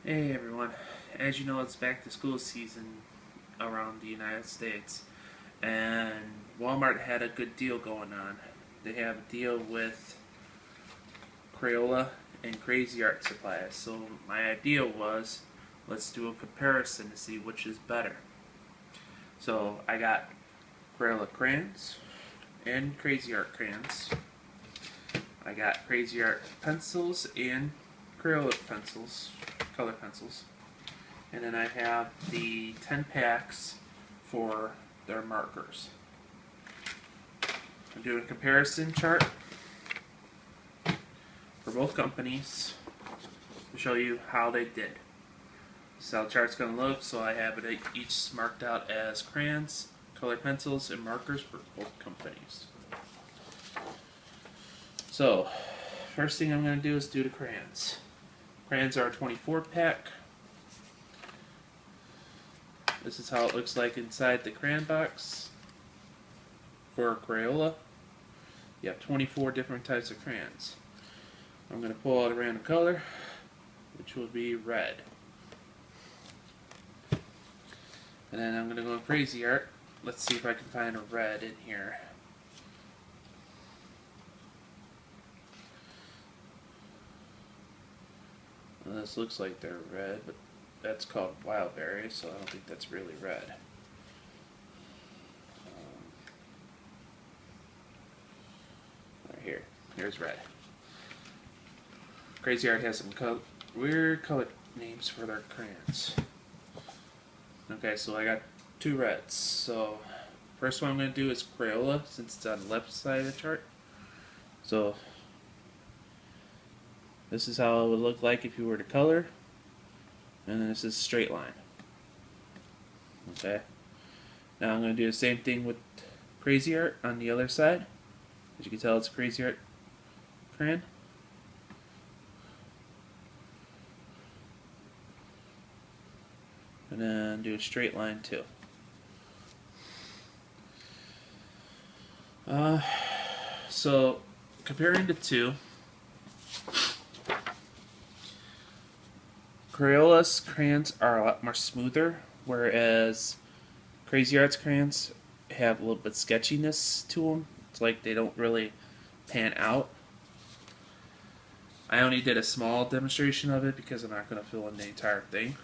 Hey everyone, as you know, it's back to school season around the United States, and Walmart had a good deal going on. They have a deal with Crayola and Crazy Art Supplies, so my idea was let's do a comparison to see which is better. So I got Crayola crayons and Crazy Art crayons. I got Crazy Art pencils and Crayola pencils, color pencils. And then I have the 10 packs for their markers. I'm doing a comparison chart for both companies to show you how they did. This is how the chart's going to look. So I have it each marked out as crayons, color pencils, and markers for both companies. So, first thing I'm going to do is do the crayons. Crayons are a 24 pack. This is how it looks like inside the crayon box. For Crayola, you have 24 different types of crayons. I'm going to pull out a random color, which will be red. And then I'm going to go Crazy Art. Let's see if I can find a red in here. Well, this looks like they're red, but that's called wild berry, so I don't think that's really red. Right here. Here's red. Crazy Art has some weird color names for their crayons. Okay, so I got two reds. So first one I'm going to do is Crayola, since it's on the left side of the chart. So this is how it would look like if you were to color. And then this is straight line. Okay. Now I'm going to do the same thing with Crazy Art on the other side. As you can tell, it's a Crazy Art crayon. And then do a straight line too. So comparing the two, Crayola's crayons are a lot more smoother, whereas Crazy Art's crayons have a little bit sketchiness to them. It's like they don't really pan out. I only did a small demonstration of it because I'm not going to fill in the entire thing,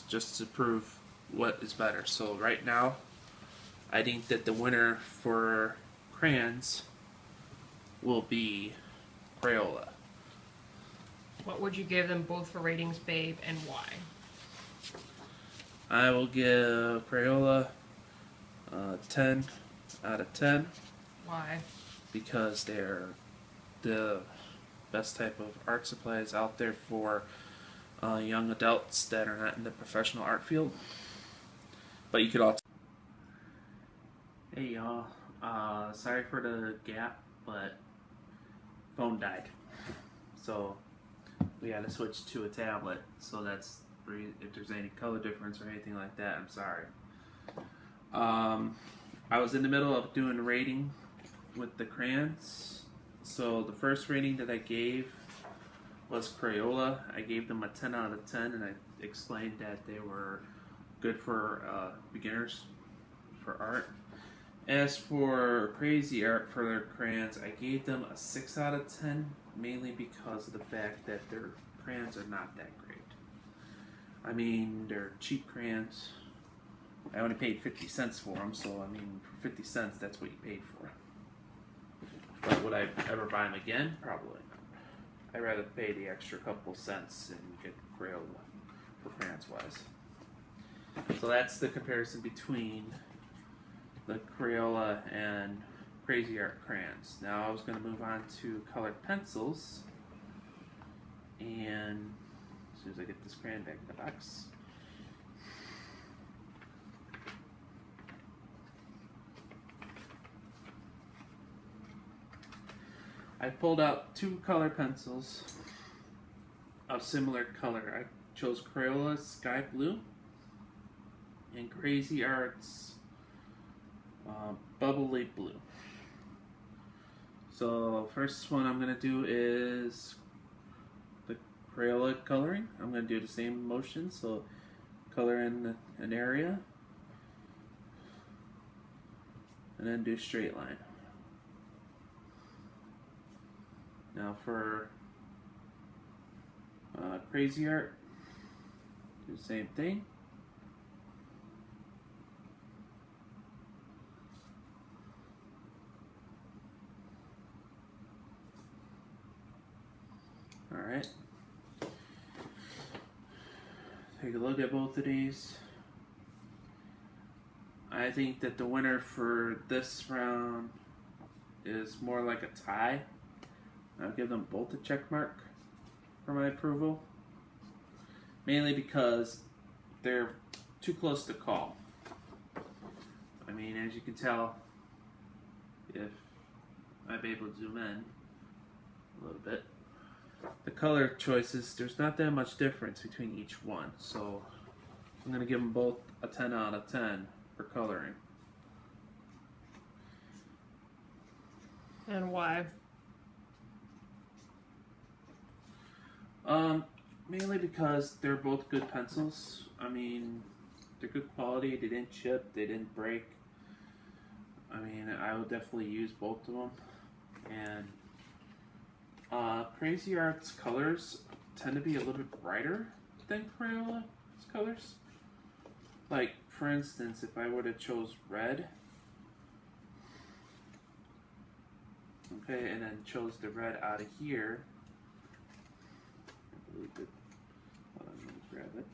just to prove what is better. So right now, I think that the winner for crayons will be Crayola. What would you give them both for ratings, babe, and why? I will give Crayola 10 out of 10. Why? Because they're the best type of art supplies out there for young adults that are not in the professional art field. But you could also... Hey y'all, sorry for the gap, but phone died. So we had to switch to a tablet, so that's if there's any color difference or anything like that, I'm sorry. I was in the middle of doing a rating with the crayons. So the first rating that I gave was Crayola. I gave them a 10 out of 10, and I explained that they were good for beginners for art. As for Crazy Art for their crayons, I gave them a 6 out of 10, mainly because of the fact that their crayons are not that great. I mean, they're cheap crayons. I only paid 50 cents for them, so I mean, for 50 cents, that's what you paid for. But would I ever buy them again? Probably not. I'd rather pay the extra couple cents and get Crayola for crayons wise. So that's the comparison between the Crayola and Crazy Art crayons. Now I was going to move on to colored pencils, and as soon as I get this crayon back in the box, I pulled out two color pencils of similar color. I chose Crayola's Sky Blue and Crazy Art's Bubbly Blue. So first one I'm going to do is the Crayola coloring. I'm going to do the same motion, so color in an area and then do straight line. Now for crazy art, do the same thing. Alright. Take a look at both of these. I think that the winner for this round is more like a tie. I'll give them both a check mark for my approval. Mainly because they're too close to call. I mean, as you can tell, if I'm able to zoom in a little bit, the color choices, there's not that much difference between each one. So I'm going to give them both a 10 out of 10 for coloring. And why? Mainly because they're both good pencils. I mean, they're good quality. They didn't chip. They didn't break. I mean, I would definitely use both of them. And Crazy Art's colors tend to be a little bit brighter than Crayola's colors. Like, for instance, if I would have chose red, okay, and then chose the red out of here, I believe it. Hold on, let me grab it.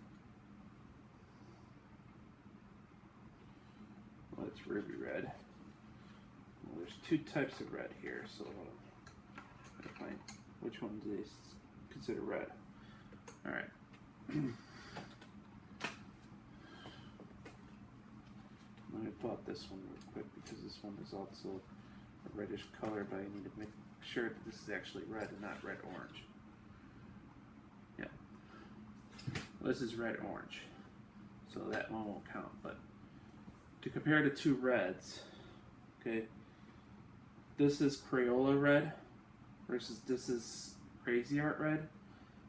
Well, it's ruby red. Well, there's two types of red here, so I'll find which one do they consider red. All right. Let me pull out this one real quick because this one is also a reddish color, but I need to make sure that this is actually red and not red orange. Yeah. Well, this is red orange, so that one won't count. But to compare the two reds, okay, this is Crayola red versus this is Crazy Art red.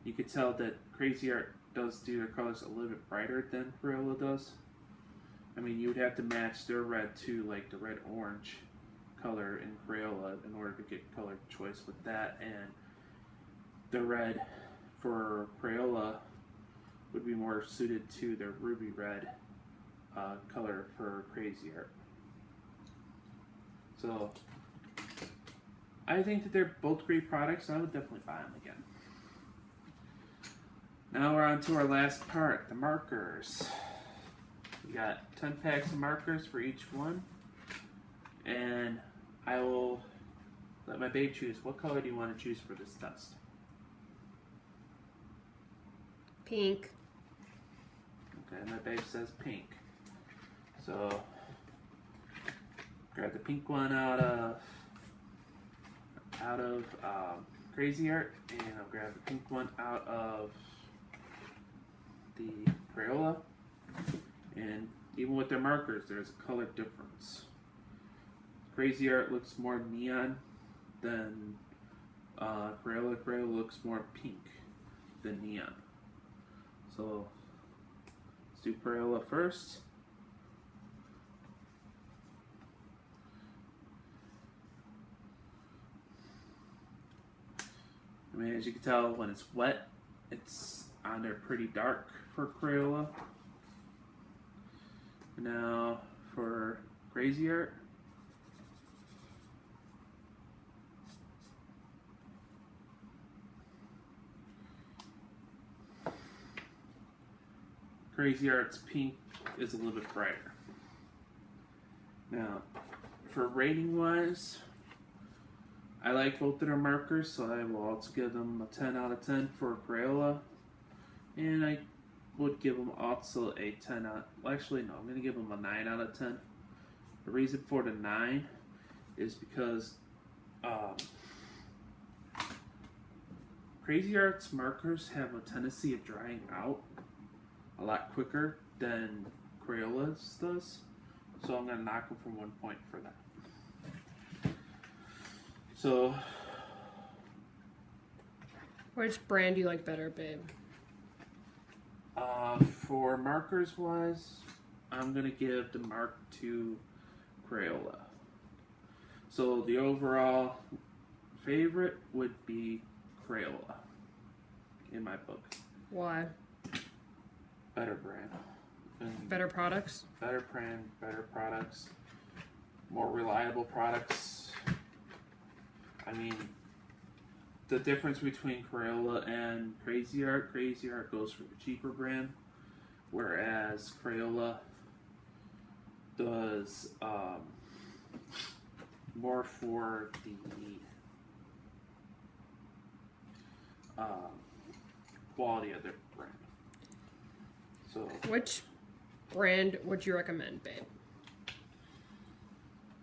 You could tell that Crazy Art does do their colors a little bit brighter than Crayola does. I mean, you would have to match their red to like the red orange color in Crayola in order to get color choice with that, and the red for Crayola would be more suited to the ruby red color for Crazy Art. So I think that they're both great products. I would definitely buy them again. Now we're on to our last part, the markers. We got 10 packs of markers for each one, and I will let my babe choose. What color do you want to choose for this test? Pink. Okay, my babe says pink. So grab the pink one out of Crazy Art, and I'll grab the pink one out of the Crayola. And even with their markers, there's a color difference. Crazy Art looks more neon than Crayola. Crayola looks more pink than neon. So let's do Crayola first. I mean, as you can tell, when it's wet, it's on there pretty dark for Crayola. Now for Crazy Art, Crazy Art's pink is a little bit brighter. Now for rating wise, I like both of their markers, so I will also give them a 10 out of 10 for Crayola, and I would give them also a 10 out. Well, actually, no, I'm going to give them a 9 out of 10. The reason for the 9 is because Crazy Art's markers have a tendency of drying out a lot quicker than Crayola's does, so I'm going to knock them from 1 point for that. So Which brand do you like better, babe? For markers wise, I'm gonna give the Mark II Crayola. So the overall favorite would be Crayola in my book. Why? Better brand. And Better products? better brand, better products, more reliable products. I mean, the difference between Crayola and Crazy Art goes for the cheaper brand, whereas Crayola does more for the quality of their brand. So, Which brand would you recommend, babe?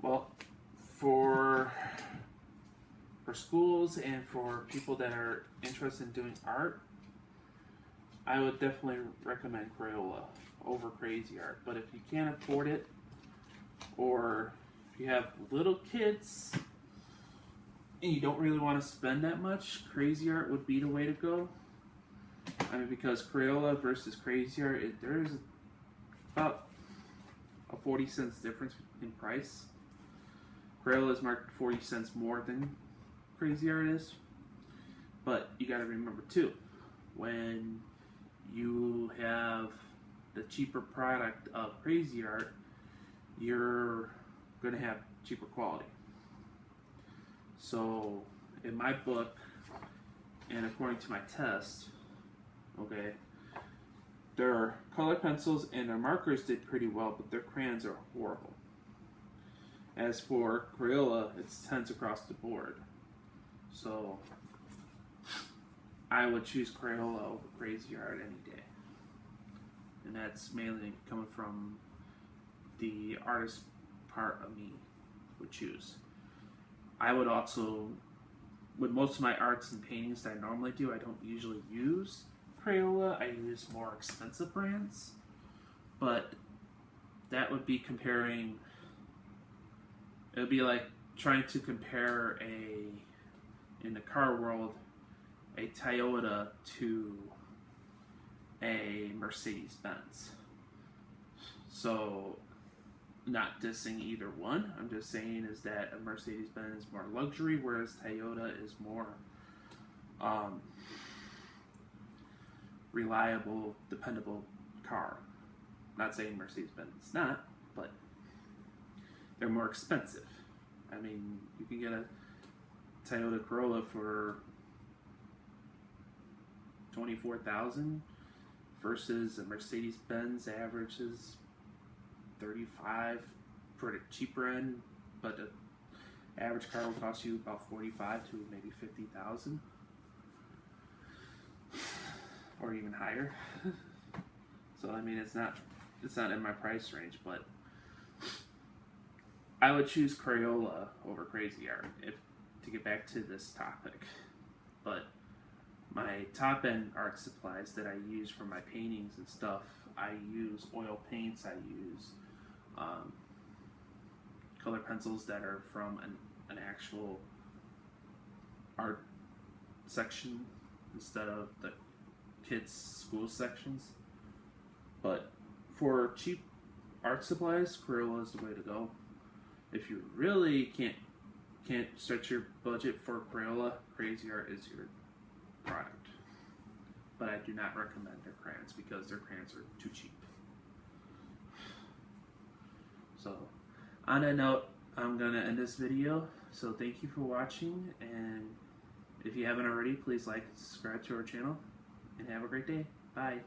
well, for schools and for people that are interested in doing art, I would definitely recommend Crayola over Crazy Art. But if you can't afford it, or if you have little kids and you don't really want to spend that much, Crazy Art would be the way to go. I mean, because Crayola versus Crazy Art, there is about a 40 cents difference in price. Crayola is marked 40 cents more than Crazy Art is. But you got to remember too, when you have the cheaper product of Crazy Art, you're going to have cheaper quality. So in my book, and according to my test, okay, their color pencils and their markers did pretty well, but their crayons are horrible. As for Crayola, it's 10s across the board. So I would choose Crayola over Crazy Art any day. And that's mainly coming from the artist part of me would choose. I would also, with most of my arts and paintings that I normally do, I don't usually use Crayola. I use more expensive brands. But that would be comparing, it would be like trying to compare in the car world, a Toyota to a Mercedes Benz. So, not dissing either one. I'm just saying is that a Mercedes Benz is more luxury, whereas Toyota is more reliable, dependable car. Not saying Mercedes Benz is not, but they're more expensive. I mean, you can get a Toyota Corolla for $24,000 versus a Mercedes Benz averages 35 for the cheaper end, but the average car will cost you about 45 to maybe 50,000, or even higher. So I mean, it's not in my price range, but I would choose Crayola over Crazy Art to get back to this topic. But my top end art supplies that I use for my paintings and stuff, I use oil paints, I use color pencils that are from an actual art section instead of the kids' school sections. But for cheap art supplies, Crayola is the way to go. If you really can't stretch your budget for Crayola, Crazy Art is your product. But I do not recommend their crayons because their crayons are too cheap. So, on that note, I'm going to end this video. So thank you for watching, and if you haven't already, please like and subscribe to our channel, and have a great day. Bye.